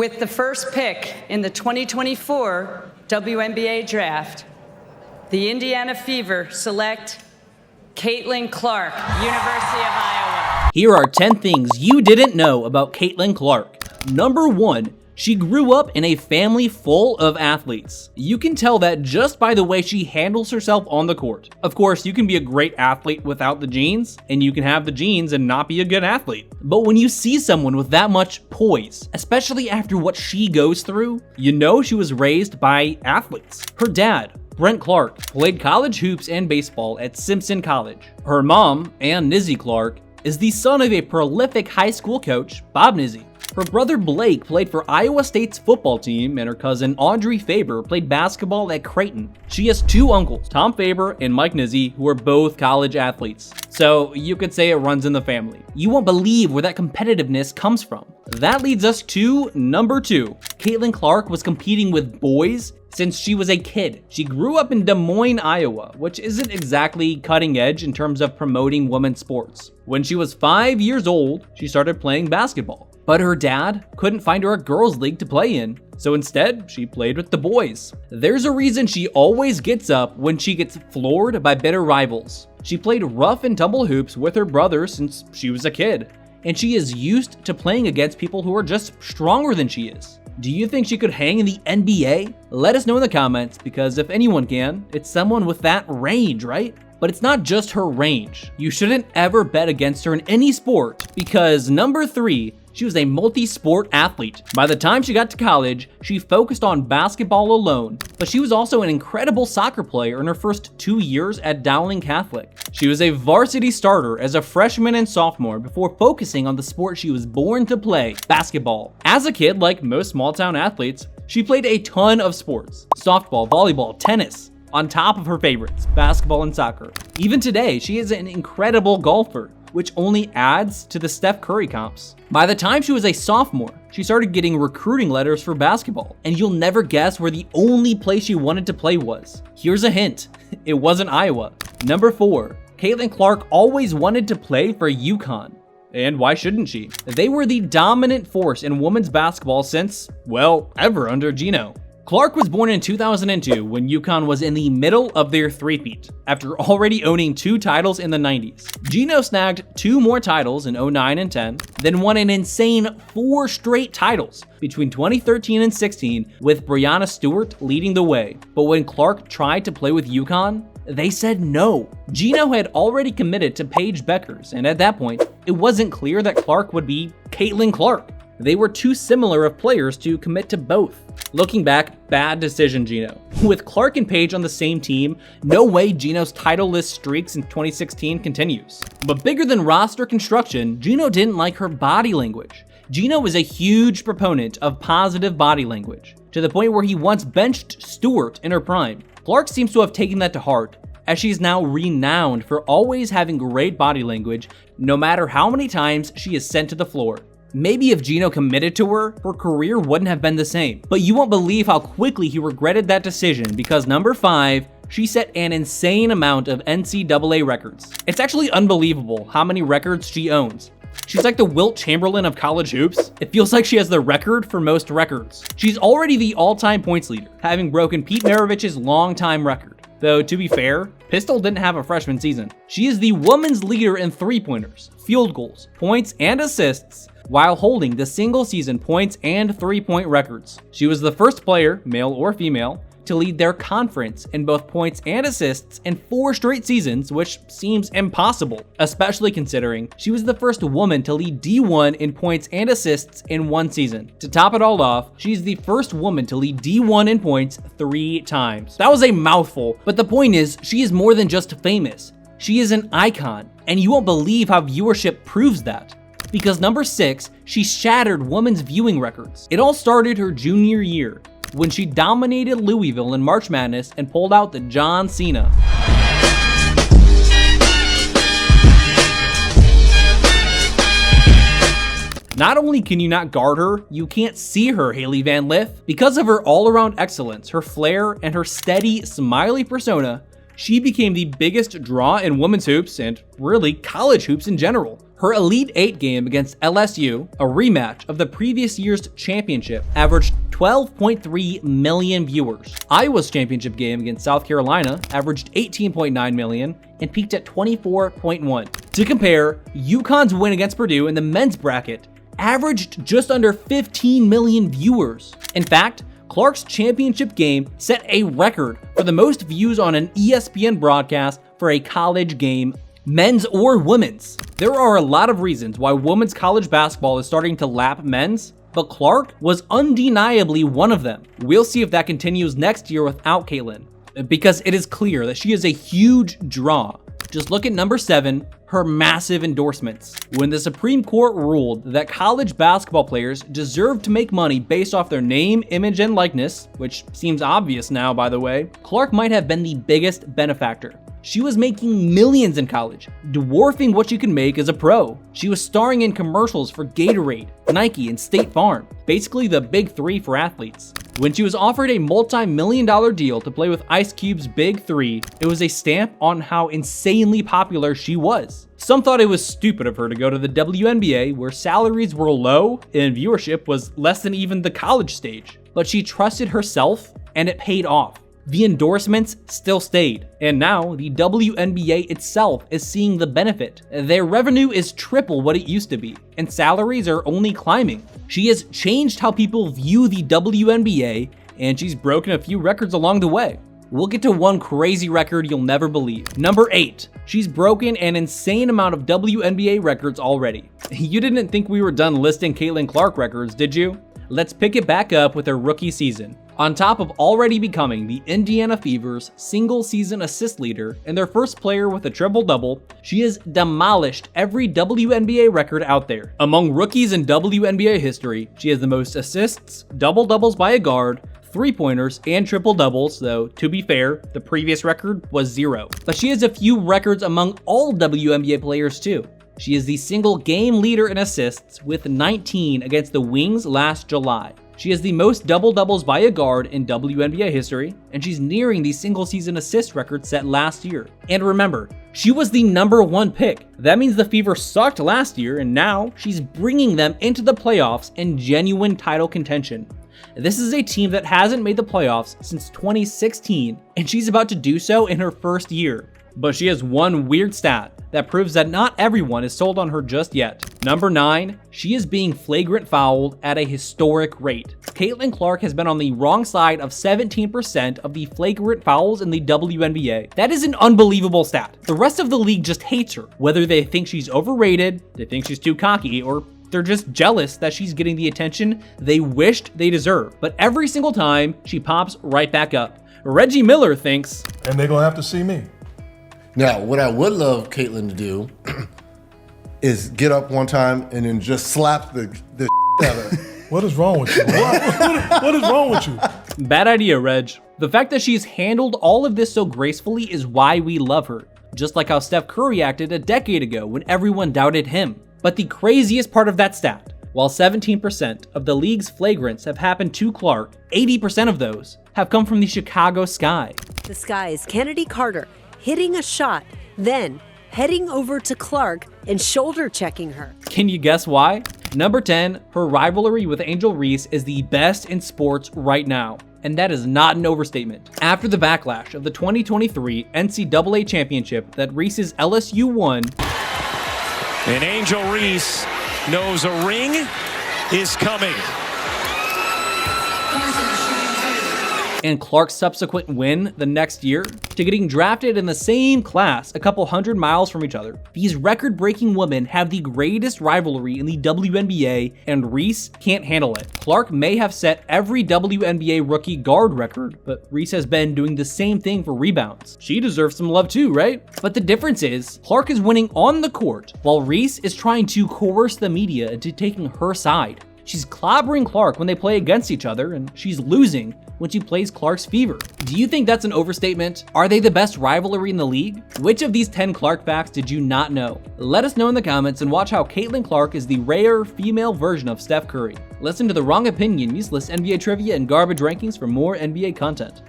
With the first pick in the 2024 WNBA draft, the Indiana Fever select Caitlin Clark, University of Iowa. Here are 10 things you didn't know about Caitlin Clark. Number 1. She grew up in a family full of athletes. You can tell that just by the way she handles herself on the court. Of course, you can be a great athlete without the genes, and you can have the genes and not be a good athlete. But when you see someone with that much poise, especially after what she goes through, you know she was raised by athletes. Her dad, Brent Clark, played college hoops and baseball at Simpson College. Her mom, Ann Nizzi Clark, is the son of a prolific high school coach, Bob Nizzi. Her brother Blake played for Iowa State's football team, and her cousin Audrey Faber played basketball at Creighton. She has two uncles, Tom Faber and Mike Nizzi, who are both college athletes. So you could say it runs in the family. You won't believe where that competitiveness comes from. That leads us to number 2. Caitlin Clark was competing with boys since she was a kid. She grew up in Des Moines, Iowa, which isn't exactly cutting edge in terms of promoting women's sports. When she was 5 years old, she started playing basketball. But her dad couldn't find her a girls' league to play in, so instead, she played with the boys. There's a reason she always gets up when she gets floored by bitter rivals. She played rough and tumble hoops with her brother since she was a kid, and she is used to playing against people who are just stronger than she is. Do you think she could hang in the NBA? Let us know in the comments, because if anyone can, it's someone with that range, right? But it's not just her range. You shouldn't ever bet against her in any sport, because number 3, she was a multi-sport athlete. By the time she got to college, she focused on basketball alone, but she was also an incredible soccer player in her first 2 years at Dowling Catholic. She was a varsity starter as a freshman and sophomore before focusing on the sport she was born to play, basketball. As a kid, like most small-town athletes, she played a ton of sports: softball, volleyball, tennis, on top of her favorites, basketball and soccer. Even today, she is an incredible golfer, which only adds to the Steph Curry comps. By the time she was a sophomore, she started getting recruiting letters for basketball, and you'll never guess where the only place she wanted to play was. Here's a hint, it wasn't Iowa. Number 4, Caitlin Clark always wanted to play for UCONN. And why shouldn't she? They were the dominant force in women's basketball since, well, ever under Gino. Clark was born in 2002 when UConn was in the middle of their three-peat, after already owning 2 titles in the 90s. Gino snagged 2 more titles in 09 and 10, then won an insane 4 straight titles between 2013 and 16, with Breanna Stewart leading the way. But when Clark tried to play with UConn, they said no. Gino had already committed to Paige Beckers, and at that point, it wasn't clear that Clark would be Caitlin Clark. They were too similar of players to commit to both. Looking back, bad decision, Gino. With Clark and Paige on the same team, no way Gino's title-less streaks in 2016 continues. But bigger than roster construction, Gino didn't like her body language. Gino was a huge proponent of positive body language, to the point where he once benched Stewart in her prime. Clark seems to have taken that to heart, as she's now renowned for always having great body language, no matter how many times she is sent to the floor. Maybe if Gino committed to her, her career wouldn't have been the same. But you won't believe how quickly he regretted that decision, because number 5, she set an insane amount of NCAA records. It's actually unbelievable how many records she owns. She's like the Wilt Chamberlain of college hoops. It feels like she has the record for most records. She's already the all-time points leader, having broken Pete Maravich's long-time record. Though, to be fair, Pistol didn't have a freshman season. She is the women's leader in three-pointers, field goals, points, and assists, while holding the single-season points and three-point records. She was the first player, male or female, to lead their conference in both points and assists in 4 straight seasons, which seems impossible, especially considering she was the first woman to lead D1 in points and assists in 1 season. To top it all off, she's the first woman to lead D1 in points 3 times. That was a mouthful, but the point is, she is more than just famous. She is an icon, and you won't believe how viewership proves that. Because number 6, she shattered women's viewing records. It all started her junior year, when she dominated Louisville in March Madness and pulled out the John Cena. Not only can you not guard her, you can't see her, Hailey Van Lith. Because of her all-around excellence, her flair, and her steady, smiley persona, she became the biggest draw in women's hoops and really college hoops in general. Her Elite 8 game against LSU, a rematch of the previous year's championship, averaged 12.3 million viewers. Iowa's championship game against South Carolina averaged 18.9 million and peaked at 24.1. To compare, UConn's win against Purdue in the men's bracket averaged just under 15 million viewers. In fact, Clark's championship game set a record for the most views on an ESPN broadcast for a college game, men's or women's. There are a lot of reasons why women's college basketball is starting to lap men's, but Clark was undeniably one of them. We'll see if that continues next year without Caitlin, because it is clear that she is a huge draw. Just look at number 7, her massive endorsements. When the Supreme Court ruled that college basketball players deserve to make money based off their name, image, and likeness, which seems obvious now, by the way, Clark might have been the biggest benefactor. She was making millions in college, dwarfing what she could make as a pro. She was starring in commercials for Gatorade, Nike, and State Farm, basically the big 3 for athletes. When she was offered a multi-million-dollar deal to play with Ice Cube's Big 3, it was a stamp on how insanely popular she was. Some thought it was stupid of her to go to the WNBA, where salaries were low and viewership was less than even the college stage. But she trusted herself, and it paid off. The endorsements still stayed, and now the WNBA itself is seeing the benefit. Their revenue is triple what it used to be, and salaries are only climbing. She has changed how people view the WNBA, and she's broken a few records along the way. We'll get to one crazy record you'll never believe. Number 8, she's broken an insane amount of WNBA records already. You didn't think we were done listing Caitlin Clark records, did you? Let's pick it back up with her rookie season. On top of already becoming the Indiana Fever's single-season assist leader and their first player with a triple-double, she has demolished every WNBA record out there. Among rookies in WNBA history, she has the most assists, double-doubles by a guard, three-pointers, and triple-doubles, though, to be fair, the previous record was 0. But she has a few records among all WNBA players too. She is the single game leader in assists with 19 against the Wings last July. She has the most double-doubles by a guard in WNBA history, and she's nearing the single-season assist record set last year. And remember, she was the number 1 pick. That means the Fever sucked last year, and now she's bringing them into the playoffs in genuine title contention. This is a team that hasn't made the playoffs since 2016, and she's about to do so in her first year. But she has one weird stat that proves that not everyone is sold on her just yet. Number 9, she is being flagrant fouled at a historic rate. Caitlin Clark has been on the wrong side of 17% of the flagrant fouls in the WNBA. That is an unbelievable stat. The rest of the league just hates her, whether they think she's overrated, they think she's too cocky, or they're just jealous that she's getting the attention they wished they deserved. But every single time, she pops right back up. Reggie Miller thinks, and they're gonna have to see me. Now, what I would love Caitlin to do is get up one time and then just slap the out of her. What is wrong with you? What is wrong with you? Bad idea, Reg. The fact that she's handled all of this so gracefully is why we love her. Just like how Steph Curry acted a decade ago when everyone doubted him. But the craziest part of that stat, while 17% of the league's flagrants have happened to Clark, 80% of those have come from the Chicago Sky. The Sky is Kennedy Carter hitting a shot, then heading over to Clark and shoulder checking her. Can you guess why? Number 10, her rivalry with Angel Reese is the best in sports right now. And that is not an overstatement. After the backlash of the 2023 NCAA championship that Reese's LSU won, and Angel Reese knows a ring is coming. and Clark's subsequent win the next year to getting drafted in the same class a couple hundred miles from each other. These record-breaking women have the greatest rivalry in the WNBA, and Reese can't handle it. Clark may have set every WNBA rookie guard record, but Reese has been doing the same thing for rebounds. She deserves some love too, right? But the difference is, Clark is winning on the court, while Reese is trying to coerce the media into taking her side. She's clobbering Clark when they play against each other, and she's losing when she plays Clark's Fever. Do you think that's an overstatement? Are they the best rivalry in the league? Which of these 10 Clark facts did you not know? Let us know in the comments and watch how Caitlin Clark is the rare female version of Steph Curry. Listen to The Wrong Opinion, useless NBA trivia, and garbage rankings for more NBA content.